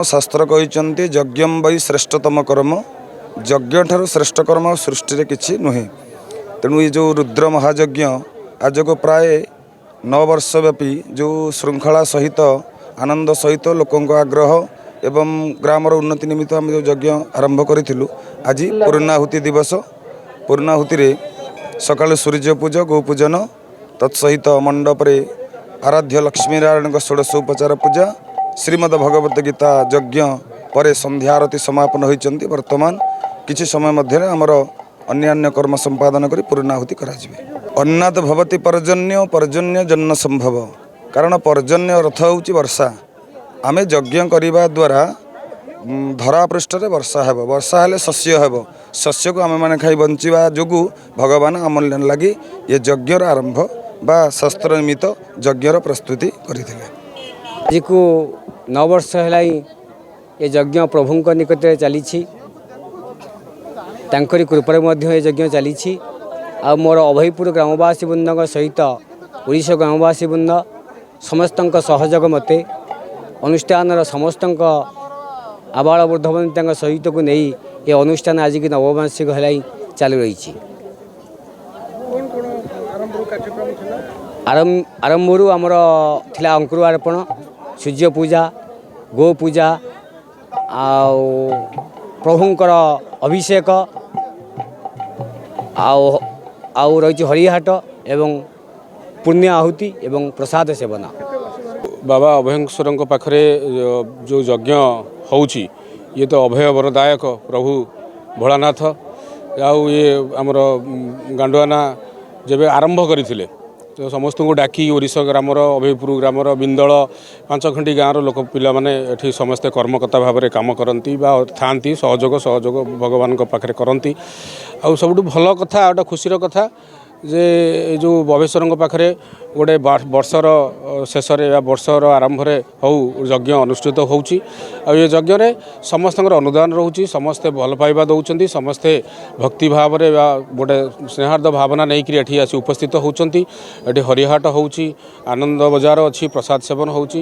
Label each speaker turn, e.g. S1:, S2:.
S1: शास्त्र कहते यज्ञम वै श्रेष्ठतम कर्म यज्ञ ठार श्रेष्ठ कर्म सृष्टि किसी नुहे। तेणु ये जो रुद्र महायज्ञ आज को प्राय 9 वर्ष व्यापी जो श्रृंखला सहित आनंद सहित लोकों आग्रह एवं ग्रामर उन्नति निमित्त आम जो यज्ञ आरंभ करूँ आज पूर्णाहुति दिवस। पूर्णाहुति सकाल सूर्य पूजा गोपूजन तत्सहित मंडप आराध्य लक्ष्मीनारायण षोडशोपचार पूजा श्रीमद भगवत गीता यज्ञ पर संध्या आरती समापन होती। वर्तमान किछि समय मध्य आमर अन्यान्य कर्म संपादन कर पूर्णाहुति कराजिबे। अन्नात् भवति पर्जन्य पर्जन्य जन्म संभव। कारण पर्जन्य अर्थ होउची वर्षा। आमे यज्ञ करिबा द्वारा धरा पृष्ठ रे वर्षा हेबो। वर्षा हेले शस्य हेबो। शस्य को आमे माने खाई बंचिबा जोगु भगवान आमल लगी ये यज्ञर आरंभ बा शास्त्र निमित्त यज्ञर प्रस्तुति करथिले।
S2: आज को 9 वर्ष है ये यज्ञ प्रभु निकट चली कृपा ये यज्ञ चली। आ मोर अभयपुर ग्रामवासी वृंद सहित ओडिशा ग्रामवासी वृंद समस्त सहयोग मते अनुष्ठान समस्त आबाल वृद्धवनिता सहित को नहीं ये अनुष्ठान आज की नववार्षिक है चालू रही। आरंभ आमर थिला अंकुरार्पण सूर्य पूजा गो पूजा प्रभुंकर अभिषेक आउ रही हरिहाट एवं पुण्य आहुति एवं प्रसाद सेवन।
S3: बाबा अभयेश्वर पाखरे जो यज्ञ होउची ये तो अभय वरदायक प्रभु भोलानाथ आउ ये आमर गांडुआना जब आरंभ करथिले तो समस्त को डाकी ओडिशा ग्रामर अभयपुर ग्रामर बिंदल 5 खंडी गाँव लोक पिला माने एठी समस्ते कर्मकर्ता भाव में काम करती थांती सहयोग भगवान पाखे करती। आ सब भल कथा गोटे खुशीर कथा जे जो अभयेश्वर पाखे गोटे वर्षर शेष वर्षर आरंभ हो यज्ञ अनुष्ठित होउची। ये यज्ञ रे समस्त अनुदान रोचे समस्ते भल पाइबा दौरान समस्ते भक्ति भाव में गोटे स्नेहार्द भावना नहीं एठी आसी उपस्थित होती। हरिहाट होउची आनंद बजार अच्छी प्रसाद सेवन होउची।